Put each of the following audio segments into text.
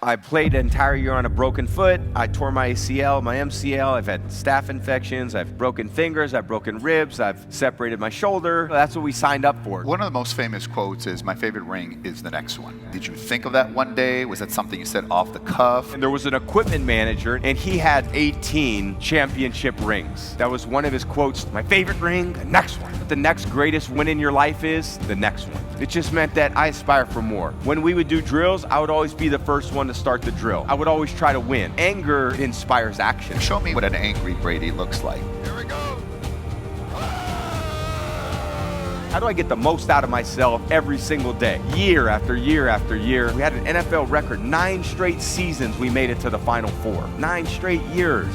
I played an entire year on a broken foot. I tore my ACL, my MCL. I've had staph infections. I've broken fingers. I've broken ribs. I've separated my shoulder. That's what we signed up for. One of the most famous quotes is, "My favorite ring is the next one." Did you think of that one day? Was that something you said off the cuff? And there was an equipment manager, and he had 18 championship rings. That was one of his quotes. My favorite ring, the next one. But the next greatest win in your life is the next one. It just meant that I aspire for more. When we would do drills, I would always be the first one to start the drill. I would always try to win. Anger inspires action. Show me what an angry Brady looks like. Here we go. How do I get the most out of myself every single day, year after year after year? We had an NFL record, 9 straight seasons we made it to the Final Four. 9 straight years.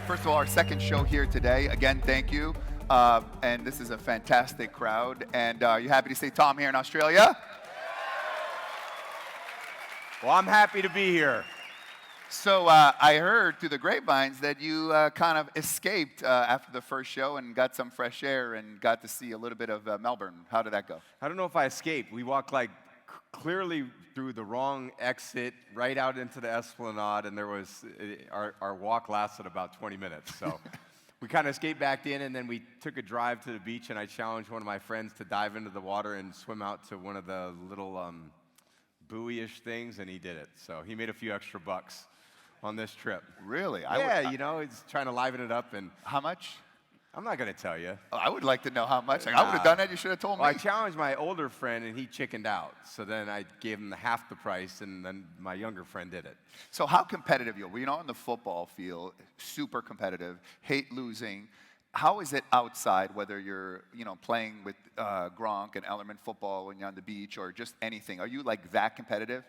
First of all, our second show here today. Again, thank you. And this is a fantastic crowd. And are you happy to see Tom here in Australia? Well, I'm happy to be here. So I heard through the grapevines that you kind of escaped after the first show and got some fresh air and got to see a little bit of Melbourne. How did that go? I don't know if I escaped. We walked clearly through the wrong exit right out into the Esplanade, and there was our walk lasted about 20 minutes. So we kind of escaped back in, and then we took a drive to the beach, and I challenged one of my friends to dive into the water and swim out to one of the little buoy-ish things, and he did it. So he made a few extra bucks on this trip. Really? He's trying to liven it up. And how much? I'm not going to tell you. Oh, I would like to know how much. I would have done that. You should have told me. I challenged my older friend, and he chickened out. So then I gave him half the price, and then my younger friend did it. So how competitive you are? Well, on the football field, super competitive, hate losing. How is it outside, whether you're playing with Gronk and Ellerman football when you're on the beach or just anything? Are you like that competitive?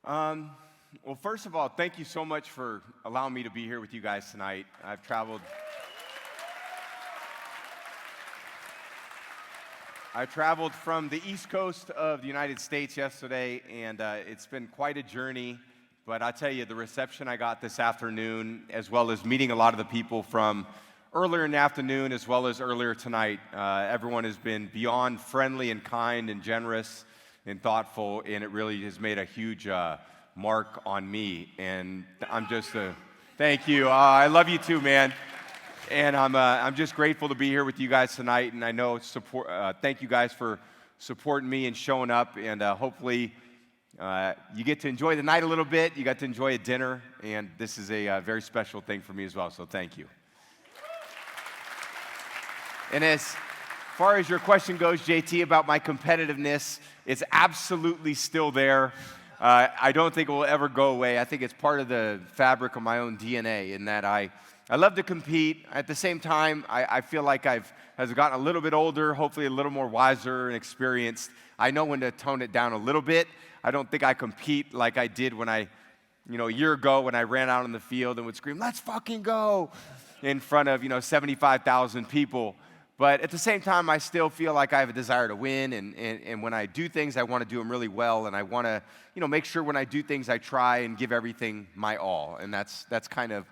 Well, first of all, thank you so much for allowing me to be here with you guys tonight. I've traveled from the East Coast of the United States yesterday, and it's been quite a journey. But I tell you, the reception I got this afternoon, as well as meeting a lot of the people from earlier in the afternoon, as well as earlier tonight, everyone has been beyond friendly and kind and generous and thoughtful, and it really has made a huge mark on me. And I'm just thank you. I love you too, man. And I'm just grateful to be here with you guys tonight. And I know thank you guys for supporting me and showing up. And hopefully you get to enjoy the night a little bit. You got to enjoy a dinner. And this is a very special thing for me as well. So thank you. And as far as your question goes, JT, about my competitiveness, it's absolutely still there. I don't think it will ever go away. I think it's part of the fabric of my own DNA in that I love to compete. At the same time, I feel like as I've gotten a little bit older, hopefully a little more wiser and experienced, I know when to tone it down a little bit. I don't think I compete like I did when a year ago when I ran out on the field and would scream, "Let's fucking go," in front of, 75,000 people. But at the same time, I still feel like I have a desire to win, and when I do things, I want to do them really well, and I want to, make sure when I do things, I try and give everything my all, and that's kind of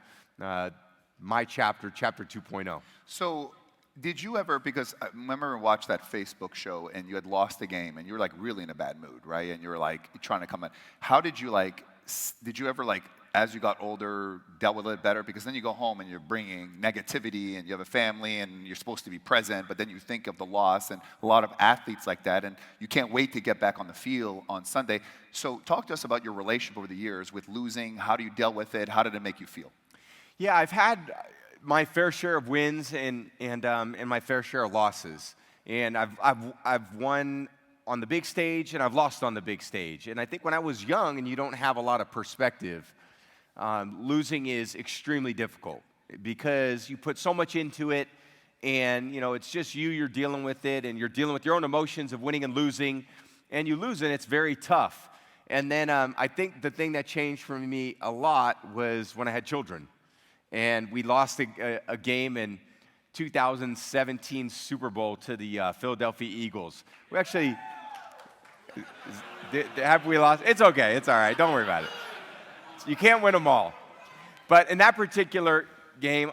my chapter 2.0. So did you ever, because I remember I watched that Facebook show, and you had lost the game, and you were, really in a bad mood, right? And you were, trying to come in. How did you, did you ever, as you got older, dealt with it better? Because then you go home and you're bringing negativity and you have a family and you're supposed to be present, but then you think of the loss, and a lot of athletes like that, and you can't wait to get back on the field on Sunday. So talk to us about your relationship over the years with losing. How do you deal with it? How did it make you feel? Yeah, I've had my fair share of wins and my fair share of losses. And I've won on the big stage and I've lost on the big stage. And I think when I was young and you don't have a lot of perspective, losing is extremely difficult because you put so much into it, and it's just you're dealing with it, and you're dealing with your own emotions of winning and losing, and you lose, and it's very tough. And then I think the thing that changed for me a lot was when I had children, and we lost a game in 2017 Super Bowl to the Philadelphia Eagles. We actually have we lost? It's okay. It's all right. Don't worry about it. You can't win them all. But in that particular game,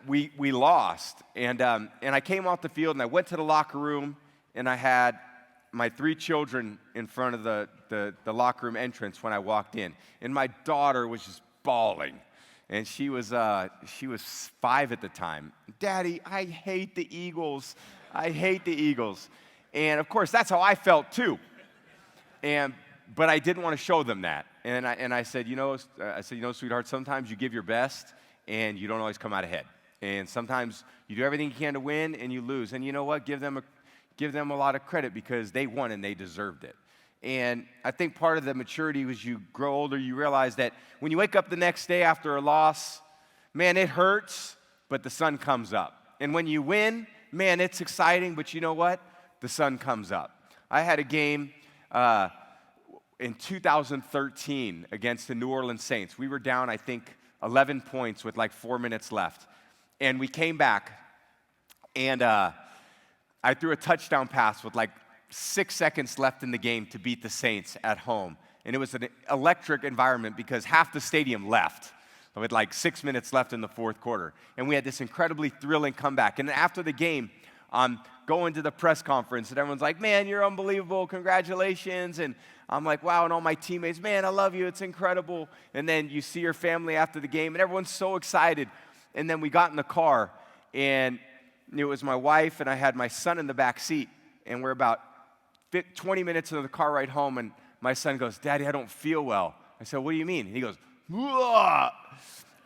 we lost. And I came off the field, and I went to the locker room, and I had my 3 children in front of the locker room entrance when I walked in. And my daughter was just bawling. And she was 5 at the time. Daddy, I hate the Eagles. I hate the Eagles. And of course, that's how I felt too. But I didn't want to show them that. And I said, sweetheart, sometimes you give your best and you don't always come out ahead. And sometimes you do everything you can to win and you lose. And you know what? Give them a lot of credit because they won and they deserved it. And I think part of the maturity as you grow older, you realize that when you wake up the next day after a loss, man, it hurts, but the sun comes up. And when you win, man, it's exciting, but you know what? The sun comes up. I had a game in 2013 against the New Orleans Saints. We were down, I think, 11 points with like 4 minutes left. And we came back, and I threw a touchdown pass with like 6 seconds left in the game to beat the Saints at home. And it was an electric environment because half the stadium left with like 6 minutes left in the fourth quarter. And we had this incredibly thrilling comeback. And after the game, I'm going to the press conference, and everyone's like, man, you're unbelievable, congratulations. And I'm like, wow, and all my teammates, man, I love you, it's incredible. And then you see your family after the game, and everyone's so excited. And then we got in the car, and it was my wife, and I had my son in the back seat, and we're about 20 minutes into the car ride home, and my son goes, Daddy, I don't feel well. I said, what do you mean? And he goes, whoa,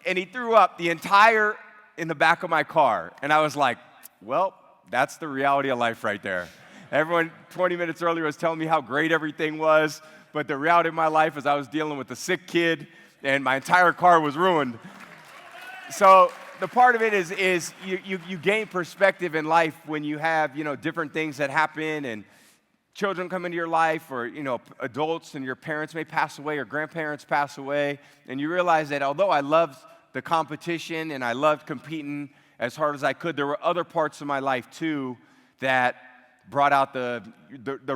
and he threw up in the back of my car. And I was like, well, that's the reality of life right there. Everyone 20 minutes earlier was telling me how great everything was, but the reality of my life is I was dealing with a sick kid, and my entire car was ruined. So the part of it is you gain perspective in life when you have, different things that happen, and children come into your life, or, adults and your parents may pass away or grandparents pass away, and you realize that although I loved the competition and I loved competing as hard as I could, there were other parts of my life too that brought out the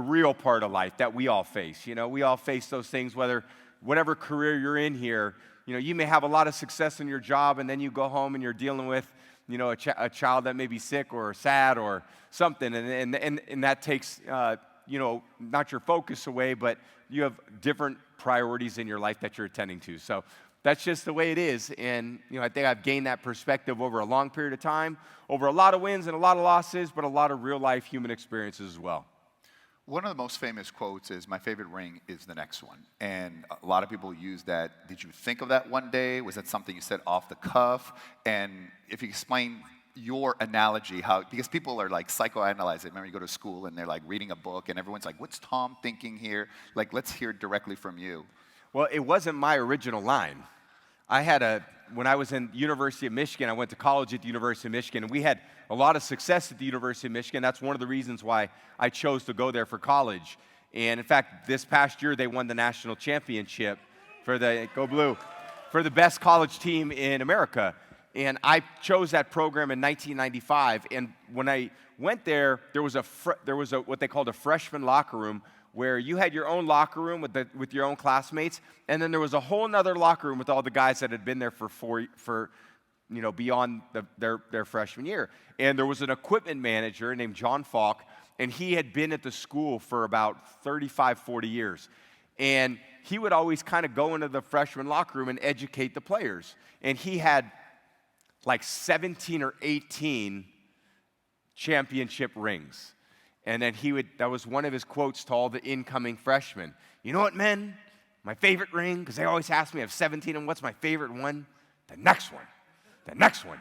real part of life that we all face. We all face those things, whatever career you're in here. You may have a lot of success in your job, and then you go home and you're dealing with, a child that may be sick or sad or something, and that takes, not your focus away, but you have different priorities in your life that you're attending to. So that's just the way it is, and I think I've gained that perspective over a long period of time, over a lot of wins and a lot of losses, but a lot of real-life human experiences as well. One of the most famous quotes is, my favorite ring is the next one. And a lot of people use that. Did you think of that one day? Was that something you said off the cuff? And if you explain your analogy, because people are like psychoanalyzing. Remember, you go to school and they're like reading a book and everyone's like, what's Tom thinking here? Like, let's hear it directly from you. Well, it wasn't my original line. When I was in University of Michigan, I went to college at the University of Michigan, and we had a lot of success at the University of Michigan. That's one of the reasons why I chose to go there for college. And in fact, this past year, they won the national championship for the best college team in America. And I chose that program in 1995. And when I went there, there was what they called a freshman locker room, where you had your own locker room with your own classmates, and then there was a whole other locker room with all the guys that had been there beyond their freshman year. And there was an equipment manager named John Falk, and he had been at the school for about 35, 40 years. And he would always kind of go into the freshman locker room and educate the players. And he had like 17 or 18 championship rings. And then that was one of his quotes to all the incoming freshmen. You know what, men? My favorite ring, because they always ask me, I have 17, and what's my favorite one? The next one. The next one.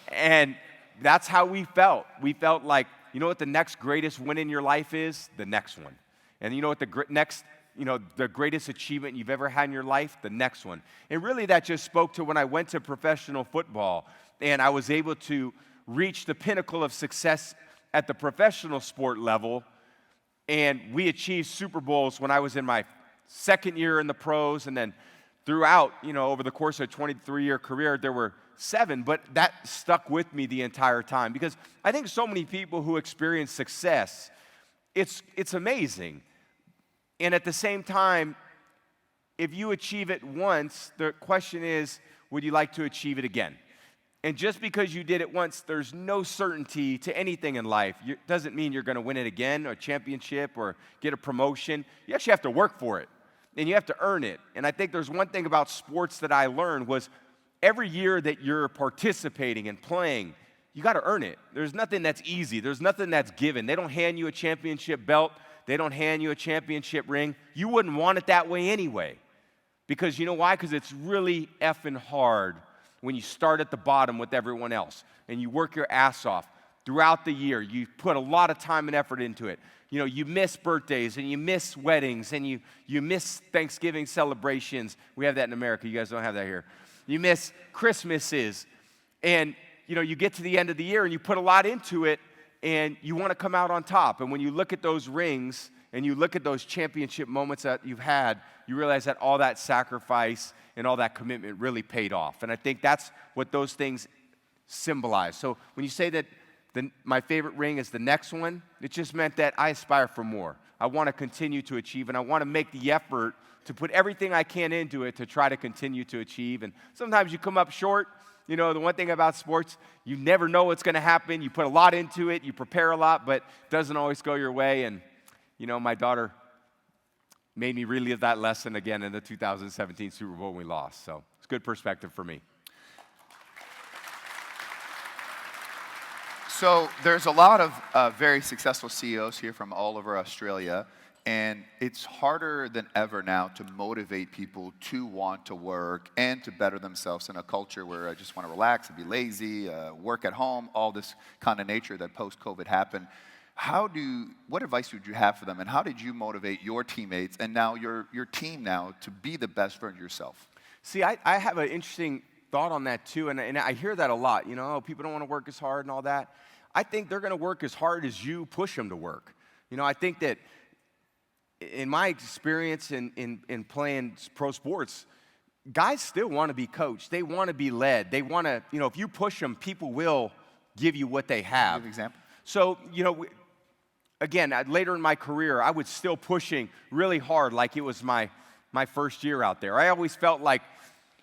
And that's how we felt. We felt like, you know what the next greatest win in your life is? The next one. And you know what the greatest achievement you've ever had in your life? The next one. And really that just spoke to when I went to professional football, and I was able to reach the pinnacle of success at the professional sport level, and we achieved Super Bowls when I was in my second year in the pros, and then throughout, over the course of a 23-year career, there were 7, but that stuck with me the entire time, because I think so many people who experience success, it's amazing, and at the same time, if you achieve it once, the question is, would you like to achieve it again? And just because you did it once, there's no certainty to anything in life. It doesn't mean you're going to win it again, or a championship, or get a promotion. You actually have to work for it, and you have to earn it. And I think there's one thing about sports that I learned was every year that you're participating and playing, you got to earn it. There's nothing that's easy. There's nothing that's given. They don't hand you a championship belt. They don't hand you a championship ring. You wouldn't want it that way anyway. Because you know why? Because it's really effing hard when you start at the bottom with everyone else and you work your ass off throughout the year. You put a lot of time and effort into it. You know, you miss birthdays and you miss weddings and you miss Thanksgiving celebrations. We have that in America. You guys don't have that here. You miss Christmases. And, you know, you get to the end of the year and you put a lot into it and you want to come out on top. And when you look at those rings and you look at those championship moments that you've had, you realize that all that sacrifice and all that commitment really paid off. And I think that's what those things symbolize. So when you say that my favorite ring is the next one, it just meant that I aspire for more. I want to continue to achieve, and I want to make the effort to put everything I can into it to try to continue to achieve. And sometimes you come up short. You know, the one thing about sports, you never know what's going to happen. You put a lot into it, you prepare a lot, but it doesn't always go your way. And, you know, my daughter made me relive that lesson again in the 2017 Super Bowl when we lost. So it's good perspective for me. So there's a lot of very successful CEOs here from all over Australia, and it's harder than ever now to motivate people to want to work and to better themselves in a culture where I just want to relax and be lazy, work at home, all this kind of nature that post-COVID happened. What advice would you have for them, and how did you motivate your teammates and now your team now to be the best version of yourself? See, I have an interesting thought on that too, and I hear that a lot. You know, people don't want to work as hard and all that. I think they're going to work as hard as you push them to work. You know, I think that in my experience in playing pro sports, guys still want to be coached. They want to be led. They want to, you know, if you push them, people will give you what they have. Give an example. So, you know, again, later in my career, I was still pushing really hard like it was my first year out there. I always felt like,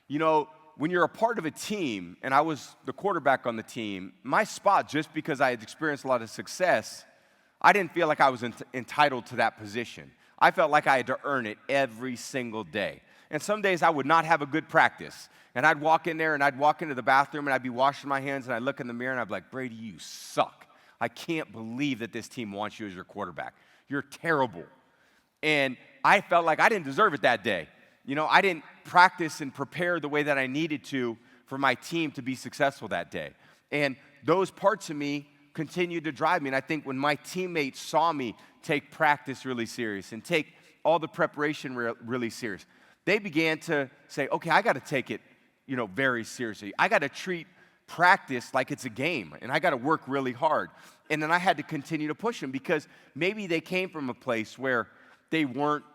you know, when you're a part of a team, and I was the quarterback on the team, my spot, just because I had experienced a lot of success, I didn't feel like I was entitled to that position. I felt like I had to earn it every single day. And some days I would not have a good practice. And I'd walk in there, and I'd walk into the bathroom, and I'd be washing my hands, and I'd look in the mirror, and I'd be like, Brady, you suck. I can't believe that this team wants you as your quarterback. You're terrible. And I felt like I didn't deserve it that day. You know, I didn't practice and prepare the way that I needed to for my team to be successful that day. And those parts of me continued to drive me. And I think when my teammates saw me take practice really serious and take all the preparation really serious, they began to say, okay, I got to take it, you know, very seriously. I got to treat practice like it's a game, and I got to work really hard. And then I had to continue to push them because maybe they came from a place where they weren't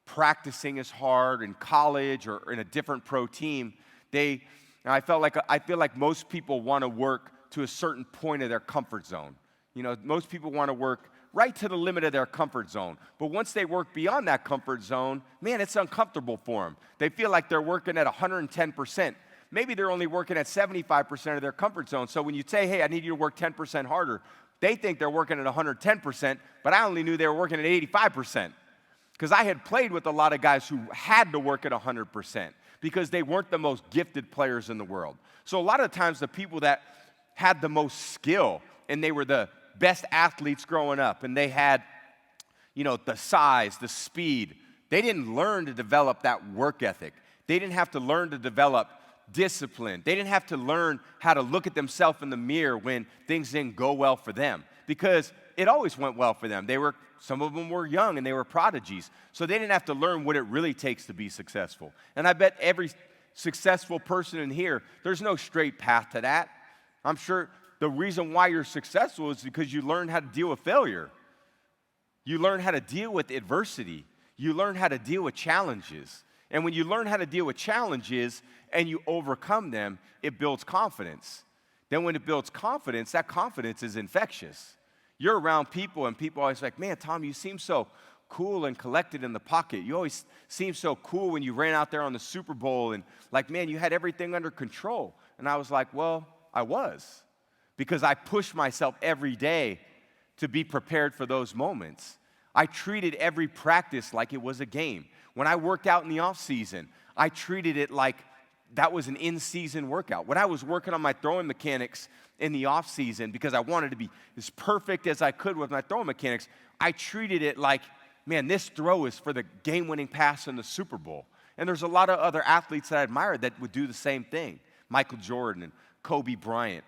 practicing as hard in college or in a different pro team. I feel like most people want to work to a certain point of their comfort zone. You know, most people want to work right to the limit of their comfort zone. But once they work beyond that comfort zone, man, it's uncomfortable for them. They feel like they're working at 110%. Maybe they're only working at 75% of their comfort zone. So when you say, hey, I need you to work 10% harder, they think they're working at 110%, but I only knew they were working at 85%. Because I had played with a lot of guys who had to work at 100% because they weren't the most gifted players in the world. So a lot of times the people that had the most skill and they were the best athletes growing up and they had, you know, the size, the speed, they didn't learn to develop that work ethic. They didn't have to learn to develop discipline. They didn't have to learn how to look at themselves in the mirror when things didn't go well for them because it always went well for them. Some of them were young and they were prodigies. So they didn't have to learn what it really takes to be successful. And I bet every successful person in here, there's no straight path to that. I'm sure the reason why you're successful is because you learned how to deal with failure. You learn how to deal with adversity. You learn how to deal with challenges. And when you learn how to deal with challenges and you overcome them, it builds confidence. Then when it builds confidence, that confidence is infectious. You're around people, and people always like, man, Tom, you seem so cool and collected in the pocket. You always seem so cool when you ran out there on the Super Bowl, and like, man, you had everything under control. And I was like, well, I was. Because I pushed myself every day to be prepared for those moments. I treated every practice like it was a game. When I worked out in the off season, I treated it like that was an in-season workout. When I was working on my throwing mechanics in the off season because I wanted to be as perfect as I could with my throwing mechanics, I treated it like, man, this throw is for the game-winning pass in the Super Bowl. And there's a lot of other athletes that I admire that would do the same thing. Michael Jordan and Kobe Bryant.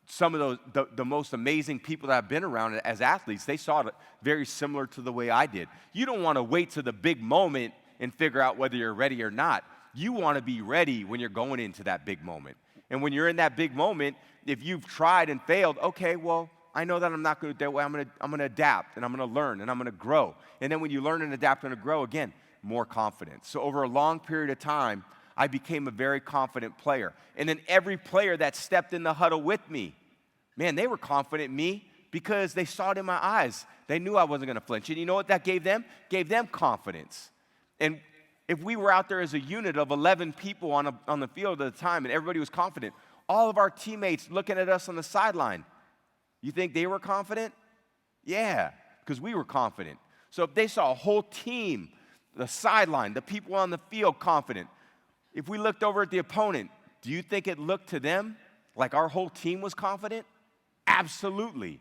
Some of those, the most amazing people that I've been around as athletes, they saw it very similar to the way I did. You don't want to wait to the big moment and figure out whether you're ready or not. You want to be ready when you're going into that big moment. And when you're in that big moment, if you've tried and failed, okay, well, I know that I'm not going to do that way. I'm going to adapt, and I'm going to learn, and I'm going to grow. And then when you learn and adapt and grow, again, more confidence. So over a long period of time, I became a very confident player. And then every player that stepped in the huddle with me, man, they were confident in me because they saw it in my eyes. They knew I wasn't going to flinch. And you know what that gave them? Gave them confidence. And if we were out there as a unit of 11 people on the field at the time and everybody was confident, all of our teammates looking at us on the sideline, you think they were confident? Yeah, because we were confident. So if they saw a whole team, the sideline, the people on the field confident, if we looked over at the opponent, do you think it looked to them like our whole team was confident? Absolutely.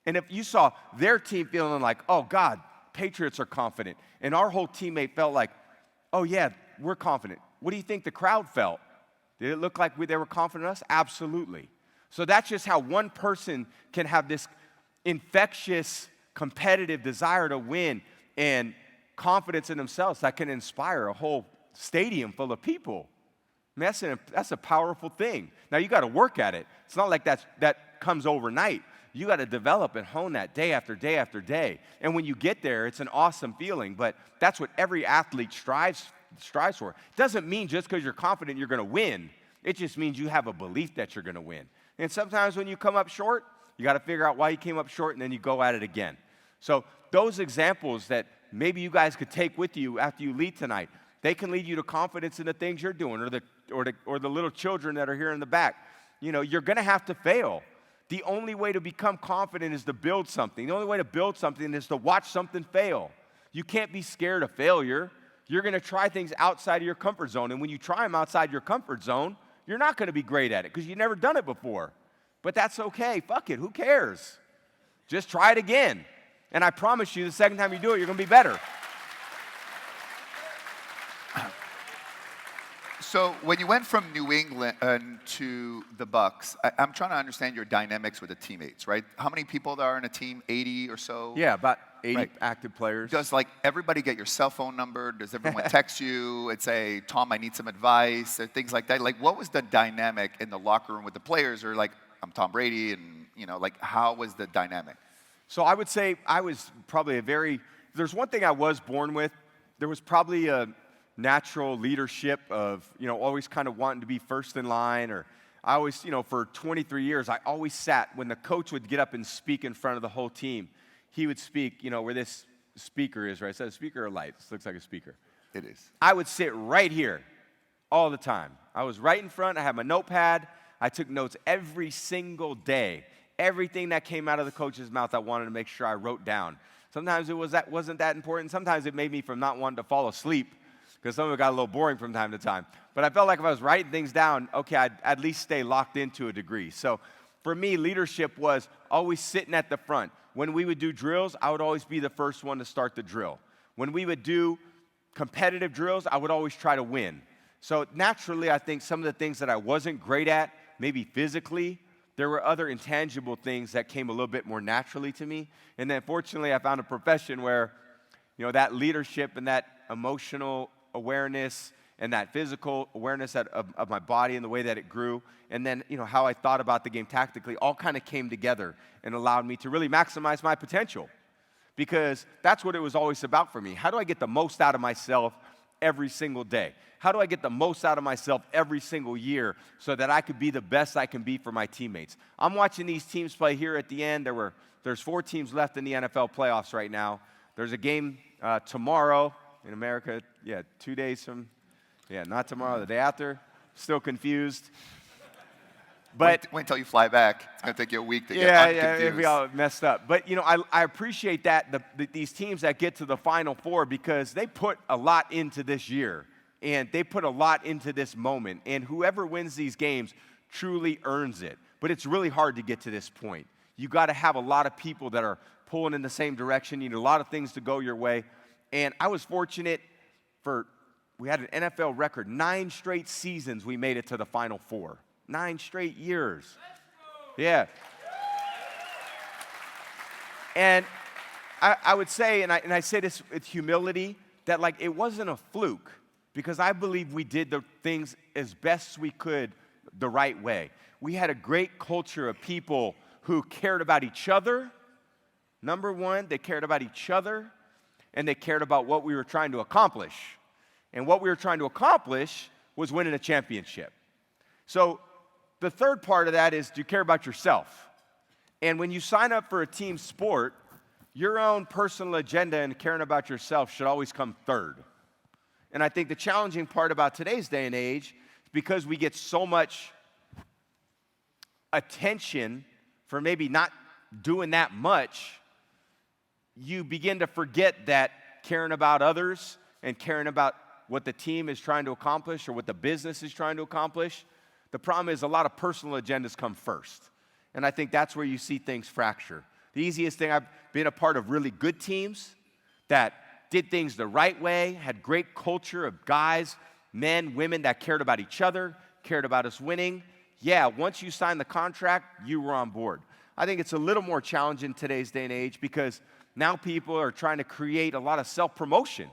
And if you saw their team feeling like, oh, God, Patriots are confident, and our whole teammate felt like, oh, yeah, we're confident, what do you think the crowd felt? Did it look like they were confident in us? Absolutely. So that's just how one person can have this infectious, competitive desire to win and confidence in themselves that can inspire a whole stadium full of people. I mean, that's a powerful thing. Now, you got to work at it. It's not like that comes overnight. You got to develop and hone that day after day after day. And when you get there, it's an awesome feeling. But that's what every athlete strives for. It doesn't mean just because you're confident you're going to win. It just means you have a belief that you're going to win. And sometimes when you come up short, you got to figure out why you came up short, and then you go at it again. So those examples that maybe you guys could take with you after you lead tonight, they can lead you to confidence in the things you're doing, or the little children that are here in the back. You know, you're going to have to fail. The only way to become confident is to build something. The only way to build something is to watch something fail. You can't be scared of failure. You're going to try things outside of your comfort zone. And when you try them outside your comfort zone, you're not going to be great at it because you've never done it before. But that's okay. Fuck it. Who cares? Just try it again. And I promise you, the second time you do it, you're going to be better. So when you went from New England to the Bucks, I'm trying to understand your dynamics with the teammates, right? How many people there are in a team? 80 or so? Yeah, about 80 right. active players. Does like everybody get your cell phone number? Does everyone text you and say, Tom, I need some advice, or things like that? Like, what was the dynamic in the locker room with the players? Or like, I'm Tom Brady, and like, how was the dynamic? So I would say I was probably there's one thing I was born with. There was probably a natural leadership of, always kind of wanting to be first in line. Or I always, for 23 years, I always sat when the coach would get up and speak in front of the whole team. He would speak, where this speaker is, right? Is that a speaker or light? This looks like a speaker. It is. I would sit right here all the time. I was right in front. I had my notepad. I took notes every single day. Everything that came out of the coach's mouth, I wanted to make sure I wrote down. Sometimes wasn't that important. Sometimes it made me from not wanting to fall asleep, because some of it got a little boring from time to time. But I felt like if I was writing things down, okay, I'd at least stay locked into a degree. So for me, leadership was always sitting at the front. When we would do drills, I would always be the first one to start the drill. When we would do competitive drills, I would always try to win. So naturally, I think some of the things that I wasn't great at, maybe physically, there were other intangible things that came a little bit more naturally to me. And then fortunately, I found a profession where, that leadership and that emotional awareness and that physical awareness of my body and the way that it grew, and then, how I thought about the game tactically, all kind of came together and allowed me to really maximize my potential. Because that's what it was always about for me. How do I get the most out of myself every single day? How do I get the most out of myself every single year so that I could be the best I can be for my teammates? I'm watching these teams play here at the end. There's 4 teams left in the NFL playoffs right now. There's a game tomorrow in America, 2 days from, not tomorrow, the day after. still confused. But wait until you fly back. It's going to take you a week to get unconfused. Yeah, it'd be all messed up. But, I appreciate that, these teams that get to the Final Four, because they put a lot into this year, and they put a lot into this moment. And whoever wins these games truly earns it. But it's really hard to get to this point. You got to have a lot of people that are pulling in the same direction. You need a lot of things to go your way. And I was fortunate we had an NFL record, 9 straight seasons we made it to the Final Four. 9 straight years. Yeah. And I would say, and I say this with humility, that it wasn't a fluke, because I believe we did the things as best we could the right way. We had a great culture of people who cared about each other. Number one, they cared about each other, and they cared about what we were trying to accomplish. And what we were trying to accomplish was winning a championship. So the third part of that is, do you care about yourself? And when you sign up for a team sport, your own personal agenda and caring about yourself should always come third. And I think the challenging part about today's day and age is because we get so much attention for maybe not doing that much, you begin to forget that caring about others and caring about what the team is trying to accomplish or what the business is trying to accomplish. The problem is a lot of personal agendas come first. And I think that's where you see things fracture. The easiest thing, I've been a part of really good teams that did things the right way, had great culture of guys, men, women that cared about each other, cared about us winning. Yeah, once you signed the contract, you were on board. I think it's a little more challenging in today's day and age because now people are trying to create a lot of self-promotion.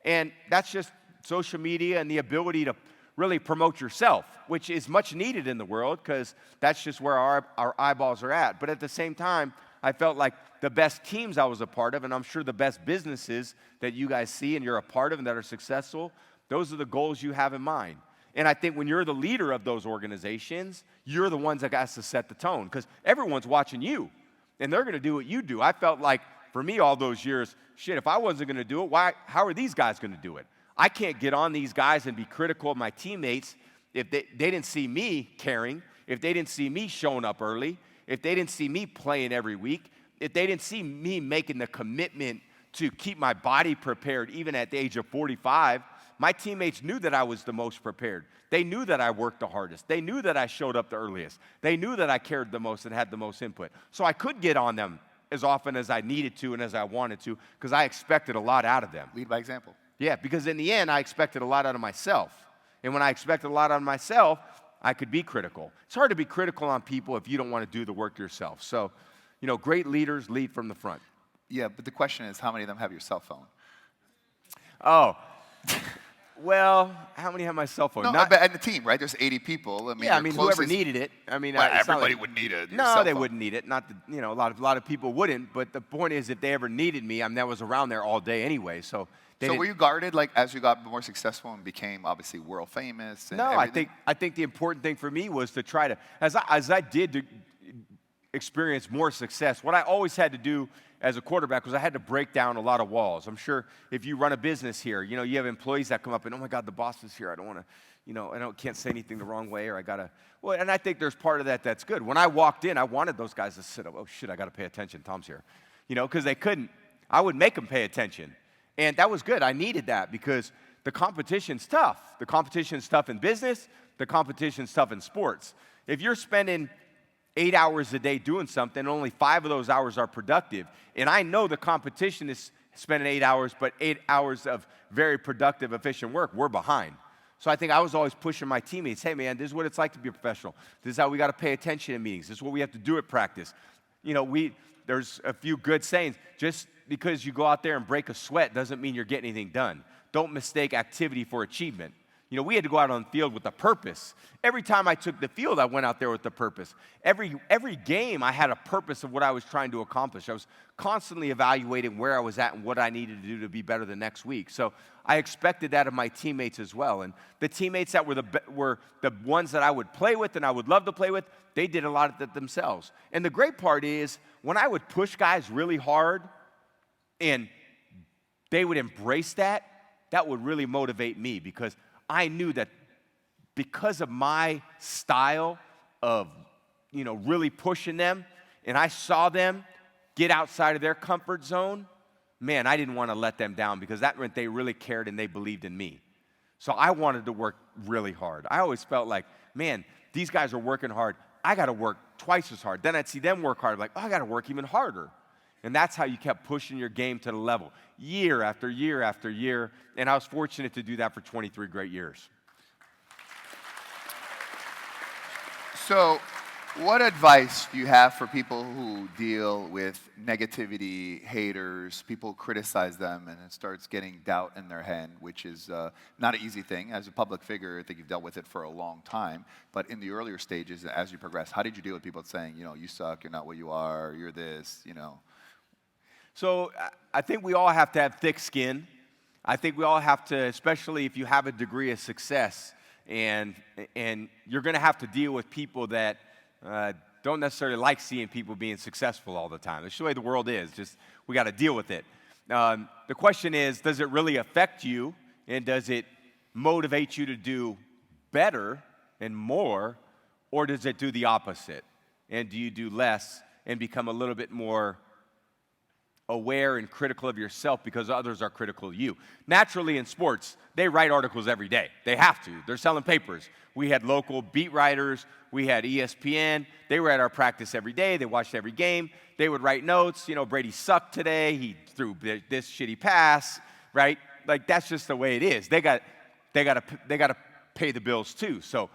And that's just social media and the ability to really promote yourself, which is much needed in the world because that's just where our eyeballs are at. But at the same time, I felt like the best teams I was a part of, and I'm sure the best businesses that you guys see and you're a part of and that are successful, those are the goals you have in mind. And I think when you're the leader of those organizations, you're the ones that has to set the tone because everyone's watching you, and they're going to do what you do. I felt like, for me, all those years, if I wasn't going to do it, how are these guys going to do it? I can't get on these guys and be critical of my teammates if they didn't see me caring, if they didn't see me showing up early, if they didn't see me playing every week, if they didn't see me making the commitment to keep my body prepared even at the age of 45. My teammates knew that I was the most prepared. They knew that I worked the hardest. They knew that I showed up the earliest. They knew that I cared the most and had the most input. So I could get on them as often as I needed to and as I wanted to because I expected a lot out of them. Lead by example. Yeah, because in the end, I expected a lot out of myself. And when I expected a lot out of myself, I could be critical. It's hard to be critical on people if you don't want to do the work yourself. So, great leaders lead from the front. Yeah, but the question is, how many of them have your cell phone? Oh, well, how many have my cell phone? No, but at the team, right? There's 80 people. Whoever needed it. Everybody would need it. No, they wouldn't need it. Not that, a lot of people wouldn't. But the point is, if they ever needed me, I was around there all day anyway. So were you guarded as you got more successful and became obviously world famous? And no, everything? I think the important thing for me was to try to, as I did experience more success, what I always had to do as a quarterback was I had to break down a lot of walls. I'm sure if you run a business here, you have employees that come up and, oh my God, the boss is here. I don't want to, can't say anything the wrong way, or and I think there's part of that that's good. When I walked in, I wanted those guys to sit up. Oh shit, I got to pay attention. Tom's here, because they couldn't. I would make them pay attention. And that was good. I needed that because the competition's tough. The competition's tough in business. The competition's tough in sports. If you're spending 8 hours a day doing something, only 5 of those hours are productive. And I know the competition is spending 8 hours, but 8 hours of very productive, efficient work, we're behind. So I think I was always pushing my teammates, hey man, this is what it's like to be a professional. This is how we got to pay attention in meetings. This is what we have to do at practice. There's a few good sayings. Just because you go out there and break a sweat doesn't mean you're getting anything done. Don't mistake activity for achievement. We had to go out on the field with a purpose. Every time I took the field, I went out there with a purpose. Every game, I had a purpose of what I was trying to accomplish. I was constantly evaluating where I was at and what I needed to do to be better the next week. So I expected that of my teammates as well. And the teammates that were the ones that I would play with and I would love to play with, they did a lot of it themselves. And the great part is when I would push guys really hard and they would embrace that, that would really motivate me because I knew that because of my style of, really pushing them, and I saw them get outside of their comfort zone, man, I didn't want to let them down because that meant they really cared and they believed in me. So I wanted to work really hard. I always felt like, man, these guys are working hard. I got to work twice as hard. Then I'd see them work hard. I'm like, oh, I got to work even harder. And that's how you kept pushing your game to the level, year after year after year. And I was fortunate to do that for 23 great years. So, what advice do you have for people who deal with negativity, haters, people criticize them, and it starts getting doubt in their head, which is not an easy thing. As a public figure, I think you've dealt with it for a long time. But in the earlier stages, as you progress, how did you deal with people saying, you suck, you're not what you are, you're this, So I think we all have to have thick skin. I think we all have to, especially if you have a degree of success, and you're going to have to deal with people that don't necessarily like seeing people being successful all the time. It's the way the world is. Just we got to deal with it. The question is, does it really affect you, and does it motivate you to do better and more, or does it do the opposite? And do you do less and become a little bit more aware and critical of yourself because others are critical of you? Naturally, in sports, they write articles every day. They have to. They're selling papers. We had local beat writers. We had ESPN. They were at our practice every day. They watched every game. They would write notes. Brady sucked today. He threw this shitty pass, right? Like, that's just the way it is. They got to pay the bills too. So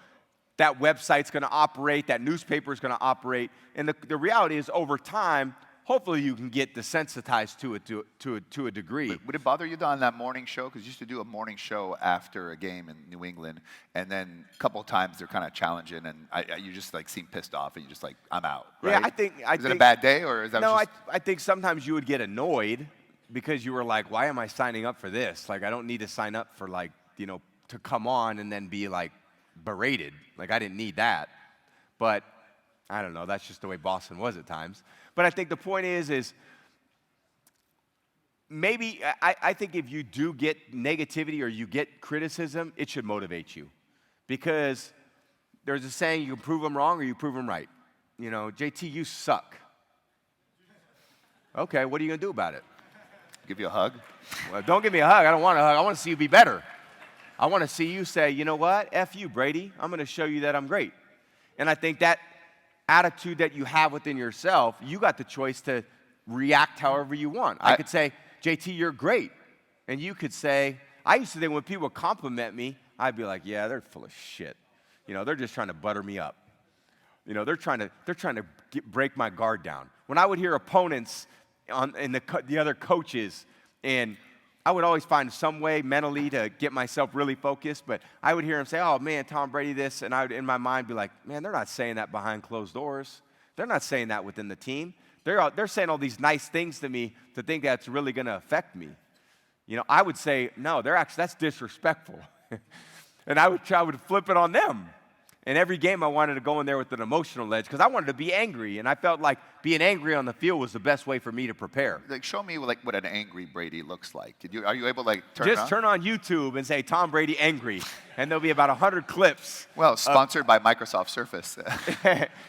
that website's going to operate. That newspaper's going to operate. And the reality is, over time, hopefully you can get desensitized to it to a degree. Would it bother you on that morning show? Because you used to do a morning show after a game in New England, and then a couple of times they're kind of challenging, and you just seem pissed off, and you're just like, I'm out. Right? Yeah, I think. Is it a bad day, or is that no? Just... I think sometimes you would get annoyed because you were like, why am I signing up for this? Like, I don't need to sign up for to come on and then be berated. Like, I didn't need that. But I don't know. That's just the way Boston was at times. But I think the point is maybe I think if you do get negativity or you get criticism, it should motivate you. Because there's a saying, you can prove them wrong or you prove them right. JT, you suck. Okay, what are you going to do about it? Give you a hug? Well, don't give me a hug. I don't want a hug. I want to see you be better. I want to see you say, you know what? F you, Brady. I'm going to show you that I'm great. And I think that attitude that you have within yourself, you got the choice to react however you want. I could say, JT, you're great. And you could say, I used to think when people compliment me, I'd be like, yeah, they're full of shit. They're just trying to butter me up. They're trying to break my guard down. When I would hear opponents and the other coaches, and I would always find some way mentally to get myself really focused, but I would hear him say, oh, man, Tom Brady this, and I would, in my mind, be like, man, they're not saying that behind closed doors. They're not saying that within the team. They're saying all these nice things to me to think that's really going to affect me. I would say, no, that's disrespectful. And I would flip it on them. And every game I wanted to go in there with an emotional edge because I wanted to be angry, and I felt like being angry on the field was the best way for me to prepare. Show me what an angry Brady looks like. Are you able to turn on YouTube and say Tom Brady angry, and there'll be about 100 clips. Well, sponsored by Microsoft Surface.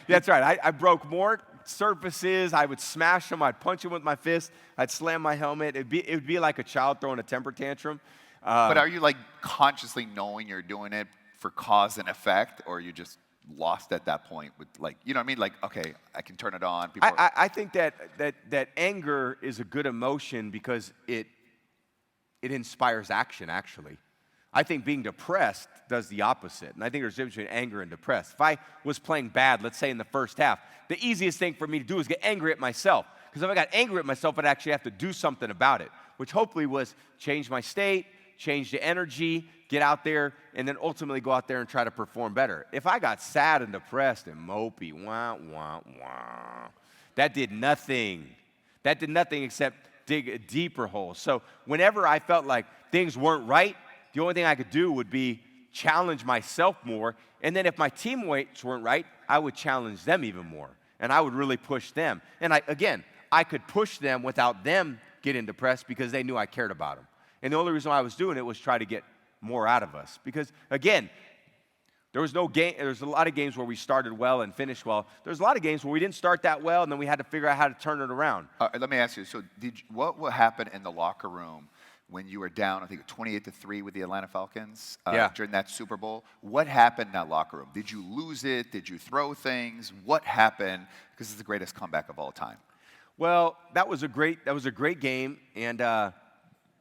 That's right. I broke more surfaces. I would smash them. I'd punch them with my fist. I'd slam my helmet. It would be like a child throwing a temper tantrum. But are you consciously knowing you're doing it for cause and effect, or are you just lost at that point with you know what I mean? Okay, I can turn it on. I think that anger is a good emotion because it inspires action, actually. I think being depressed does the opposite. And I think there's a difference between anger and depressed. If I was playing bad, let's say in the first half, the easiest thing for me to do is get angry at myself. Because if I got angry at myself, I'd actually have to do something about it, which hopefully was change my state, change the energy, get out there, and then ultimately go out there and try to perform better. If I got sad and depressed and mopey, that did nothing. That did nothing except dig a deeper hole. So whenever I felt like things weren't right, the only thing I could do would be challenge myself more. And then if my teammates weren't right, I would challenge them even more. And I would really push them. And I could push them without them getting depressed because they knew I cared about them. And the only reason why I was doing it was try to get more out of us. Because, again, There was no game. There's a lot of games where we started well and finished well. There's a lot of games where we didn't start that well, and then we had to figure out how to turn it around. Let me ask you. So, what happened in the locker room when you were down? I think 28-3 with the Atlanta Falcons during that Super Bowl. What happened in that locker room? Did you lose it? Did you throw things? What happened? Because it's the greatest comeback of all time. Well, that was a great game, and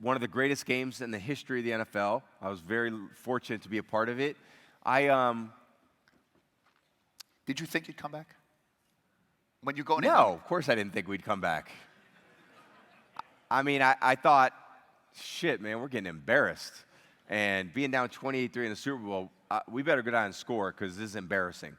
one of the greatest games in the history of the NFL. I was very fortunate to be a part of it. Did you think you'd come back? When you go in? No, of course I didn't think we'd come back. I mean, I thought, shit, man, we're getting embarrassed. And being down 28-3 in the Super Bowl, we better go down and score because this is embarrassing.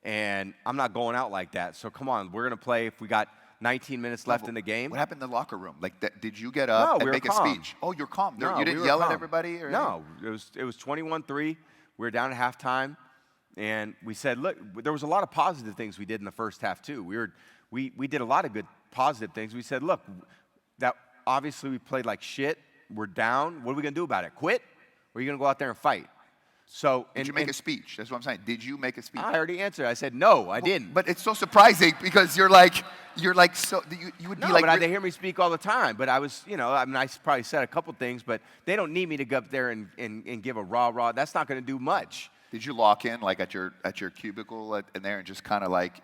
And I'm not going out like that. So come on, we're going to play if we got 19 minutes left in the game. What happened in the locker room? Like, did you get up and make a speech? Oh, you're calm. No, you didn't yell at everybody? Or no, it was 21-3. We were down at halftime, and we said, look, there was a lot of positive things we did in the first half too. We did a lot of good positive things. We said, look, that obviously we played like shit. We're down. What are we going to do about it? Quit? Or are you going to go out there and fight? So, did you make a speech? That's what I'm saying. Did you make a speech? I already answered. I said, no, I didn't. But it's so surprising because you're like, so, you would be like. No, but they hear me speak all the time. But I was, I mean, I probably said a couple things, but they don't need me to go up there and give a rah-rah. That's not going to do much. Did you lock in, like, at your cubicle in there and just kind of like.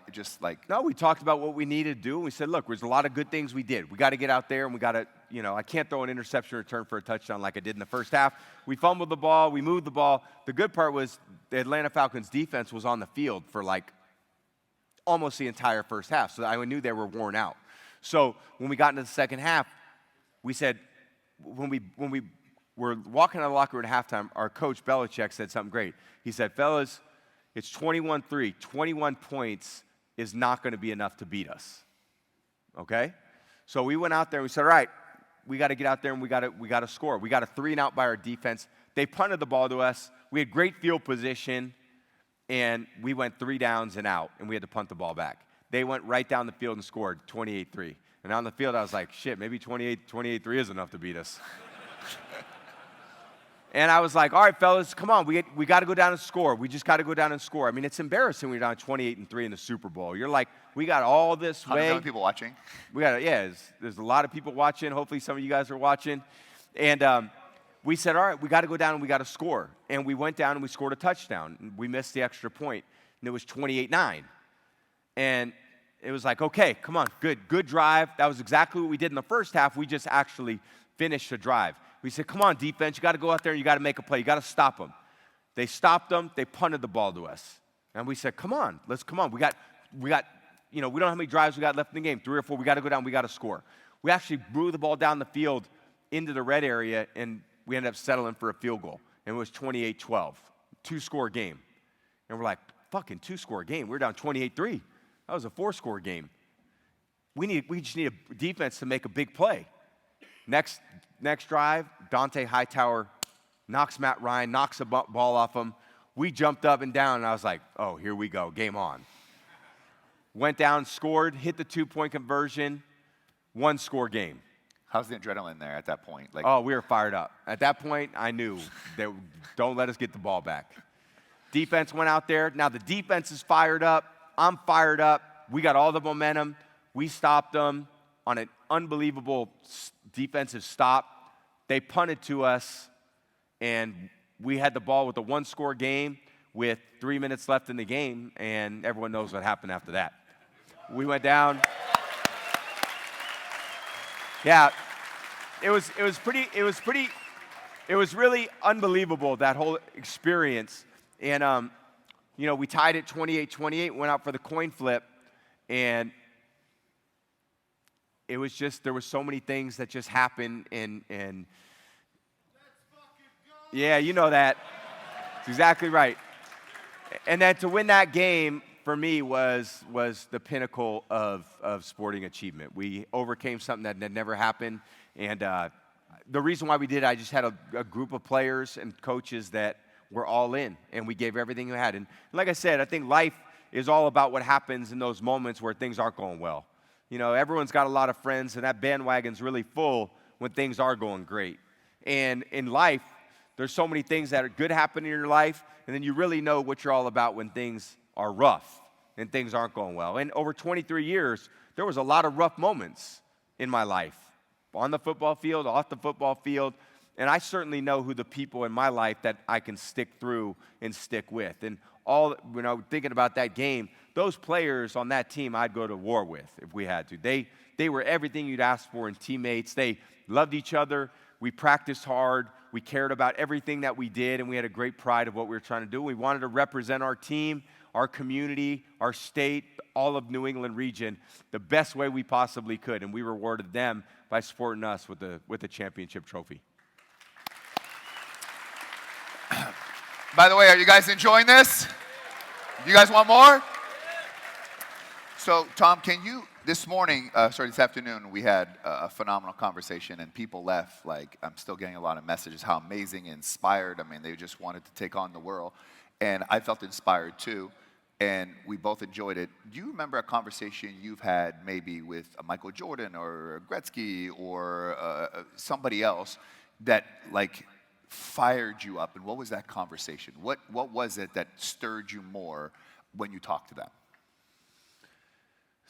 No, we talked about what we needed to do, and we said, look, there's a lot of good things we did. We got to get out there, and we got to, I can't throw an interception return for a touchdown like I did in the first half. We fumbled the ball. We moved the ball. The good part was the Atlanta Falcons defense was on the field for, like, almost the entire first half, so I knew they were worn out. So when we got into the second half, we said, when we were walking out of the locker room at halftime, our coach, Belichick, said something great. He said, fellas, it's 21-3. 21 points is not going to be enough to beat us, okay? So we went out there and we said, all right, we got to get out there and we got to score. We got a 3-and-out by our defense. They punted the ball to us. We had great field position, and we went 3 downs and out, and we had to punt the ball back. They went right down the field and scored 28-3. And on the field, I was like, shit, maybe 28-3 is enough to beat us. And I was like, all right, fellas, come on. We got to go down and score. We just got to go down and score. I mean, it's embarrassing when you're down 28-3 in the Super Bowl. You're like, we got all this way. 100 million people watching. There's a lot of people watching. Hopefully some of you guys are watching. And we said, all right, we got to go down and we got to score. And we went down and we scored a touchdown. We missed the extra point, and it was 28-9. And it was like, okay, come on, good drive. That was exactly what we did in the first half. We just actually finished the drive. We said, come on, defense, you got to go out there and you got to make a play. You got to stop them. They stopped them. They punted the ball to us. And we said, come on. We don't have how many drives we got left in the game, 3 or 4. We got to go down. We got to score. We actually blew the ball down the field into the red area, and we ended up settling for a field goal. And it was 28-12, 2-score game. And we're like, fucking 2-score game. We're down 28-3. That was a 4-score game. We just need a defense to make a big play. Next drive, Dante Hightower knocks Matt Ryan, knocks a ball off him. We jumped up and down, and I was like, oh, here we go, game on. Went down, scored, hit the 2-point conversion, 1-score game. How's the adrenaline there at that point? Oh, we were fired up. At that point, I knew that don't let us get the ball back. Defense went out there. Now the defense is fired up. I'm fired up. We got all the momentum. We stopped them on an unbelievable defensive stop. They punted to us, and we had the ball with a 1-score game with 3 minutes left in the game, and everyone knows what happened after that. We went down. Yeah, it was really unbelievable, that whole experience. And we tied it 28-28, went out for the coin flip, and it was just, there were so many things that just happened, and yeah, you know that. That's exactly right. And then to win that game, for me, was the pinnacle of sporting achievement. We overcame something that had never happened, and the reason why we did it, I just had a group of players and coaches that were all in, and we gave everything we had. And like I said, I think life is all about what happens in those moments where things aren't going well. Everyone's got a lot of friends, and that bandwagon's really full when things are going great. And in life, there's so many things that are good happening in your life, and then you really know what you're all about when things are rough and things aren't going well. And over 23 years, there was a lot of rough moments in my life, on the football field, off the football field, and I certainly know who the people in my life that I can stick through and stick with. And thinking about that game, those players on that team I'd go to war with if we had to. They were everything you'd ask for in teammates. They loved each other. We practiced hard. We cared about everything that we did, and we had a great pride of what we were trying to do. We wanted to represent our team, our community, our state, all of New England region the best way we possibly could, and we rewarded them by supporting us with the championship trophy. By the way, are you guys enjoying this? You guys want more? So, Tom, this afternoon, we had a phenomenal conversation, and people left, I'm still getting a lot of messages, how amazing and inspired. I mean, they just wanted to take on the world. And I felt inspired, too, and we both enjoyed it. Do you remember a conversation you've had maybe with a Michael Jordan or Gretzky or somebody else that, fired you up? And what was that conversation? What was it that stirred you more when you talked to them?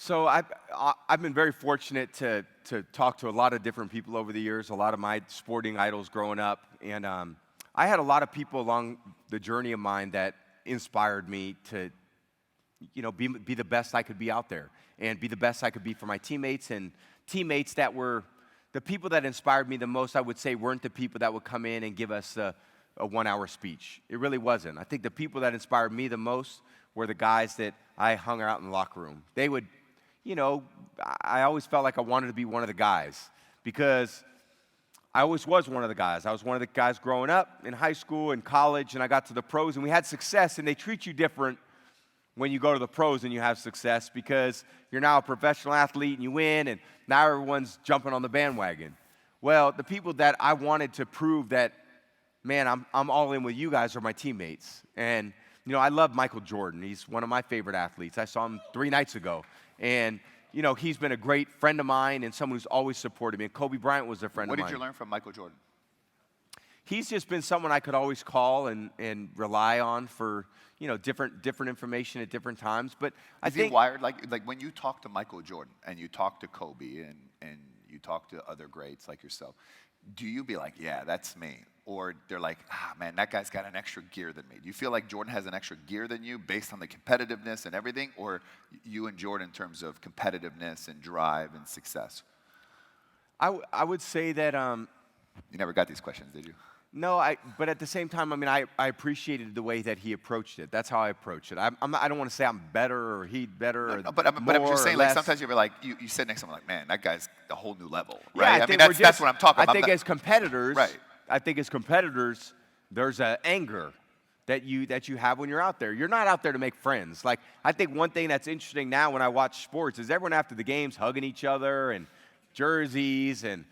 So I've been very fortunate to talk to a lot of different people over the years, a lot of my sporting idols growing up. And I had a lot of people along the journey of mine that inspired me to, be the best I could be out there and be the best I could be for my teammates. And teammates that were the people that inspired me the most, I would say, weren't the people that would come in and give us a 1-hour speech. It really wasn't. I think the people that inspired me the most were the guys that I hung out in the locker room. They would, I always felt like I wanted to be one of the guys because I always was one of the guys. I was one of the guys growing up in high school and college, and I got to the pros, and we had success, and they treat you different when you go to the pros and you have success because you're now a professional athlete and you win, and now everyone's jumping on the bandwagon. Well, the people that I wanted to prove that, man, I'm all in with you guys are my teammates. And, I love Michael Jordan. He's one of my favorite athletes. I saw him 3 nights ago. And, he's been a great friend of mine and someone who's always supported me. And Kobe Bryant was a friend of mine. What did you learn from Michael Jordan? He's just been someone I could always call and rely on for, different information at different times. But I think he wired like when you talk to Michael Jordan and you talk to Kobe and you talk to other greats like yourself, do you be like, yeah, that's me? Or they're like, man, that guy's got an extra gear than me. Do you feel like Jordan has an extra gear than you based on the competitiveness and everything? Or you and Jordan in terms of competitiveness and drive and success? I would say that... You never got these questions, did you? No, but at the same time, I appreciated the way that he approached it. That's how I approach it. I don't want to say I'm better or he's better. No, but I'm just saying, sometimes you're like, you sit next to someone like, man, that guy's a whole new level, right? Yeah, I mean, that's what I'm talking about. I think as competitors, right. There's an anger that you have when you're out there. You're not out there to make friends. I think one thing that's interesting now when I watch sports is everyone after the games hugging each other and jerseys and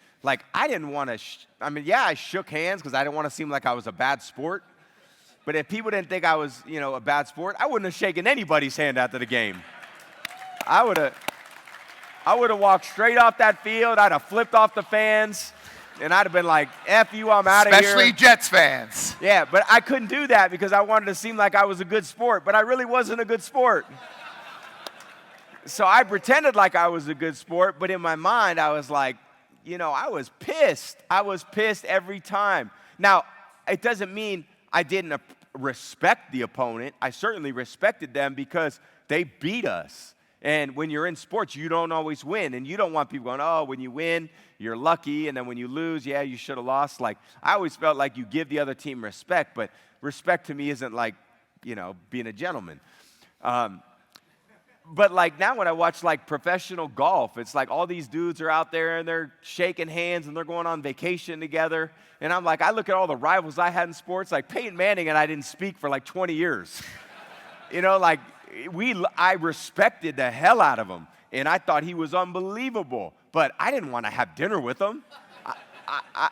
I didn't want to. I shook hands because I didn't want to seem like I was a bad sport. But if people didn't think I was, a bad sport, I wouldn't have shaken anybody's hand after the game. I would have walked straight off that field. I'd have flipped off the fans, and I'd have been like, "F you, I'm out of here." Especially Jets fans. Yeah, but I couldn't do that because I wanted to seem like I was a good sport, but I really wasn't a good sport. So I pretended like I was a good sport, but in my mind, I was like, I was pissed. I was pissed every time. Now, it doesn't mean I didn't respect the opponent. I certainly respected them because they beat us. And when you're in sports, you don't always win. And you don't want people going, oh, when you win, you're lucky. And then when you lose, yeah, you should have lost. I always felt like you give the other team respect. But respect to me isn't being a gentleman. But now when I watch professional golf, it's all these dudes are out there and they're shaking hands and they're going on vacation together. And I'm I look at all the rivals I had in sports, Peyton Manning and I didn't speak for 20 years. I respected the hell out of him. And I thought he was unbelievable. But I didn't want to have dinner with him.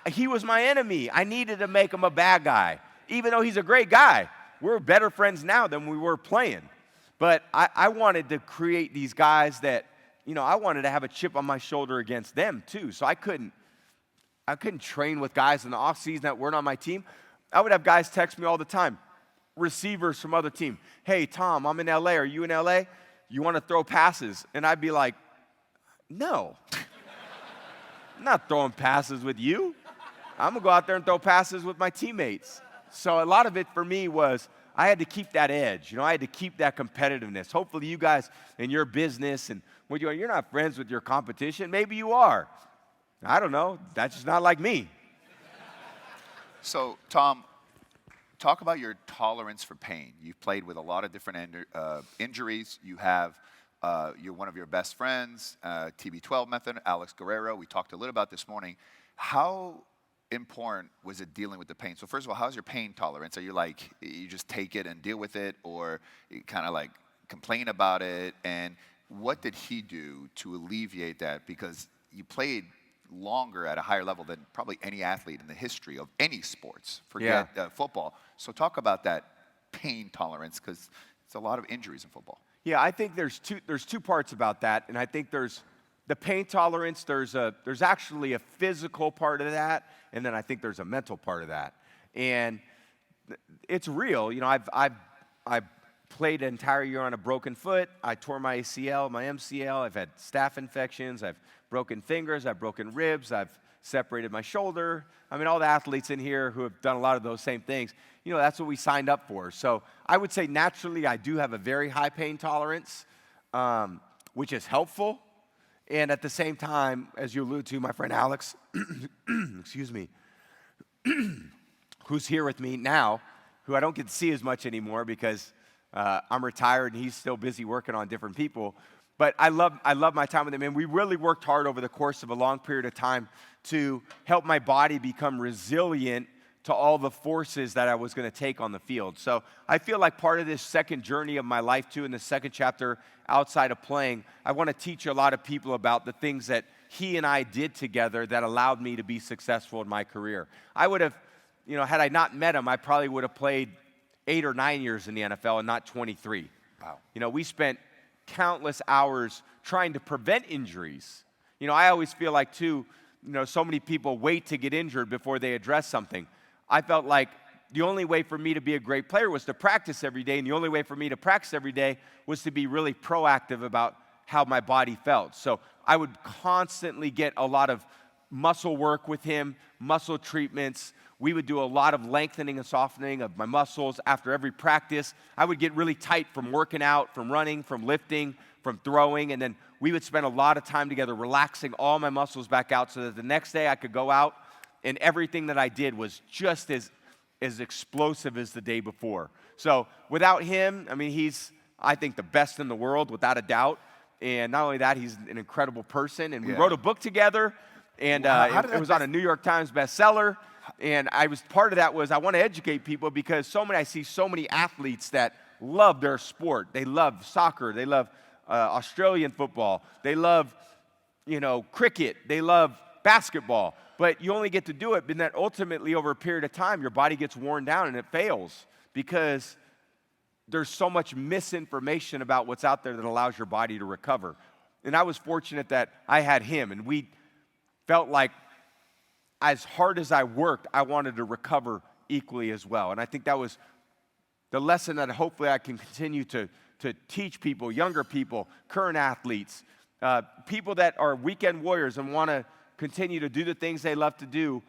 He was my enemy. I needed to make him a bad guy. Even though he's a great guy. We're better friends now than we were playing. But I wanted to create these guys that, I wanted to have a chip on my shoulder against them too. So I couldn't train with guys in the off season that weren't on my team. I would have guys text me all the time, receivers from other team. Hey, Tom, I'm in LA. Are you in LA? You want to throw passes? And I'd be like, no. I'm not throwing passes with you. I'm going to go out there and throw passes with my teammates. So a lot of it for me was I had to keep that edge. I had to keep that competitiveness. Hopefully you guys in your business and what you're not friends with your competition. Maybe you are. I don't know. That's just not like me. So, Tom, talk about your tolerance for pain. You've played with a lot of different injuries. You're one of your best friends, TB12 method, Alex Guerrero. We talked a little about this morning. How important was it dealing with the pain? So first of all, how's your pain tolerance? Are you like, you just take it and deal with it, or you kind of like complain about it? And what did he do to alleviate that? Because you played longer at a higher level than probably any athlete in the history of any sports, forget football. So talk about that pain tolerance, because it's a lot of injuries in football. Yeah, I think there's two parts about that, and I think there's the pain tolerance. There's actually a physical part of that, and then I think there's a mental part of that, and it's real. I've played an entire year on a broken foot. I tore my ACL, my MCL. I've had staph infections. I've broken fingers. I've broken ribs. I've separated my shoulder. I mean, all the athletes in here who have done a lot of those same things, that's what we signed up for. So I would say naturally I do have a very high pain tolerance, which is helpful. And at the same time, as you allude to, my friend Alex, excuse me, who's here with me now, who I don't get to see as much anymore because I'm retired and he's still busy working on different people. But I love my time with him, and we really worked hard over the course of a long period of time to help my body become resilient to all the forces that I was going to take on the field. So I feel like part of this second journey of my life, too, in the second chapter outside of playing, I want to teach a lot of people about the things that he and I did together that allowed me to be successful in my career. I would have, had I not met him, I probably would have played 8 or 9 years in the NFL and not 23. Wow. We spent countless hours trying to prevent injuries. I always feel like, too, so many people wait to get injured before they address something. I felt like the only way for me to be a great player was to practice every day, and the only way for me to practice every day was to be really proactive about how my body felt. So I would constantly get a lot of muscle work with him, muscle treatments. We would do a lot of lengthening and softening of my muscles after every practice. I would get really tight from working out, from running, from lifting, from throwing, and then we would spend a lot of time together relaxing all my muscles back out so that the next day I could go out and everything that I did was just as explosive as the day before. So without him, he's, I think, the best in the world, without a doubt. And not only that, he's an incredible person. And we wrote a book together, and it was on a New York Times bestseller. And part of that was I want to educate people because I see so many athletes that love their sport. They love soccer. They love Australian football. They love, cricket. They love basketball. But you only get to do it, but then ultimately over a period of time, your body gets worn down and it fails because there's so much misinformation about what's out there that allows your body to recover. And I was fortunate that I had him, and we felt like as hard as I worked, I wanted to recover equally as well. And I think that was the lesson that hopefully I can continue to teach people, younger people, current athletes, people that are weekend warriors and want to continue to do the things they love to do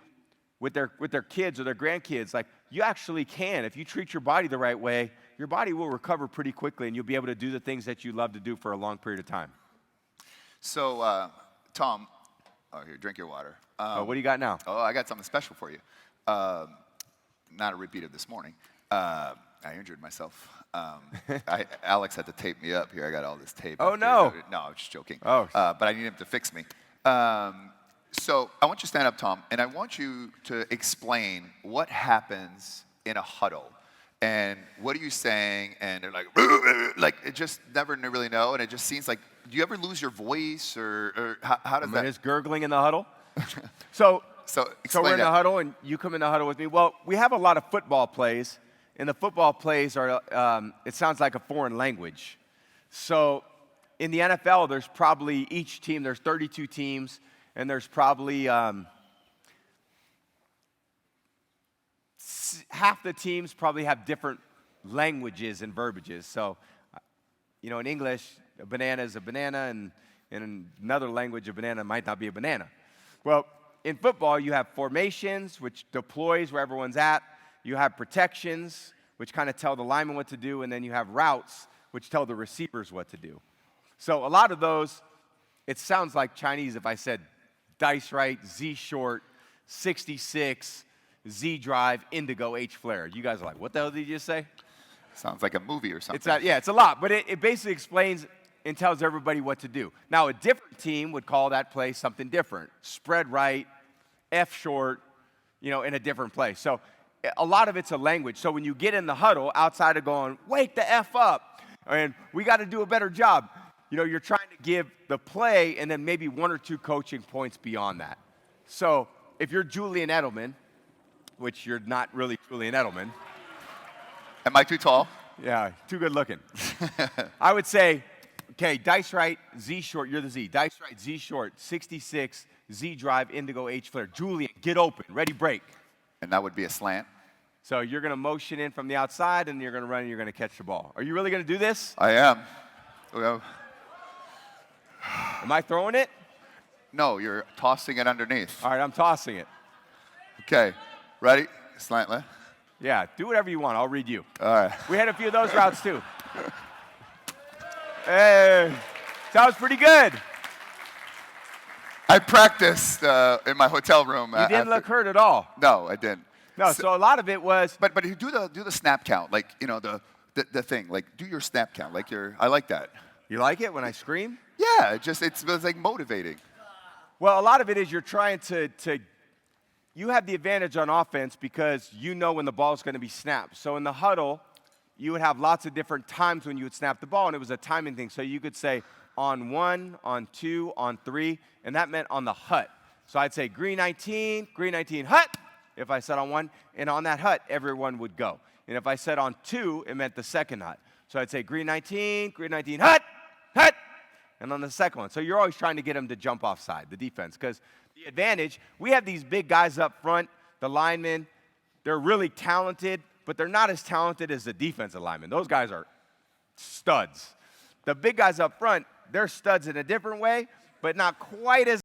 with their kids or their grandkids. Like, you actually can. If you treat your body the right way, your body will recover pretty quickly, and you'll be able to do the things that you love to do for a long period of time. So, Tom, here, drink your water. What do you got now? I got something special for you. Not a repeat of this morning. I injured myself. Alex had to tape me up here. I got all this tape. Oh, no. No, I was just joking. Oh. But I need him to fix me. So I want you to stand up, Tom, and I want you to explain what happens in a huddle. And what are you saying? And they're like it just never really know. And it just seems like, do you ever lose your voice, or how does that? Is gurgling in the huddle? So we're in the huddle, and you come in the huddle with me. Well, we have a lot of football plays, and the football plays are, it sounds like a foreign language. So in the NFL, there's probably each team, there's 32 teams, and there's probably half the teams probably have different languages and verbiages. So, in English, a banana is a banana, and in another language, a banana might not be a banana. Well, in football, you have formations, which deploys where everyone's at. You have protections, which kind of tell the lineman what to do, and then you have routes, which tell the receivers what to do. So a lot of those, it sounds like Chinese if I said dice right, Z short, 66, Z drive, indigo, H flare. You guys are like, what the hell did you just say? Sounds like a movie or something. It's a lot, but it basically explains and tells everybody what to do. Now, a different team would call that play something different. Spread right, F short, in a different place. So a lot of it's a language. So when you get in the huddle, outside of going, wake the F up, and we got to do a better job, you're trying to give the play and then maybe one or two coaching points beyond that. So if you're Julian Edelman, which you're not really Julian Edelman. Am I too tall? Yeah, too good looking. I would say, okay, dice right, Z short, you're the Z. Dice right, Z short, 66, Z drive, indigo, H flare. Julian, get open, ready, break. And that would be a slant? So you're going to motion in from the outside, and you're going to run, and you're going to catch the ball. Are you really going to do this? I am. Well, am I throwing it? No, you're tossing it underneath. All right, I'm tossing it. Okay, ready? Slant left. Yeah, do whatever you want. I'll read you. All right. We had a few of those routes, too. Hey, sounds pretty good. I practiced in my hotel room. You didn't look hurt at all. No, I didn't. No, so a lot of it was. But you do the snap count, like the thing, like do your snap count, like I like that. You like it when I scream? Yeah, it's like motivating. Well, a lot of it is you're trying to you have the advantage on offense because you know when the ball is going to be snapped. So in the huddle, you would have lots of different times when you would snap the ball, and it was a timing thing. So you could say on 1, on 2, on 3, and that meant on the hut. So I'd say green 19, hut, if I said on 1, and on that hut, everyone would go. And if I said on 2, it meant the second hut. So I'd say green 19, hut, and on the second one. So you're always trying to get them to jump offside, the defense, because the advantage, we have these big guys up front, the linemen, they're really talented, but they're not as talented as the defensive linemen. Those guys are studs. The big guys up front, they're studs in a different way, but not quite as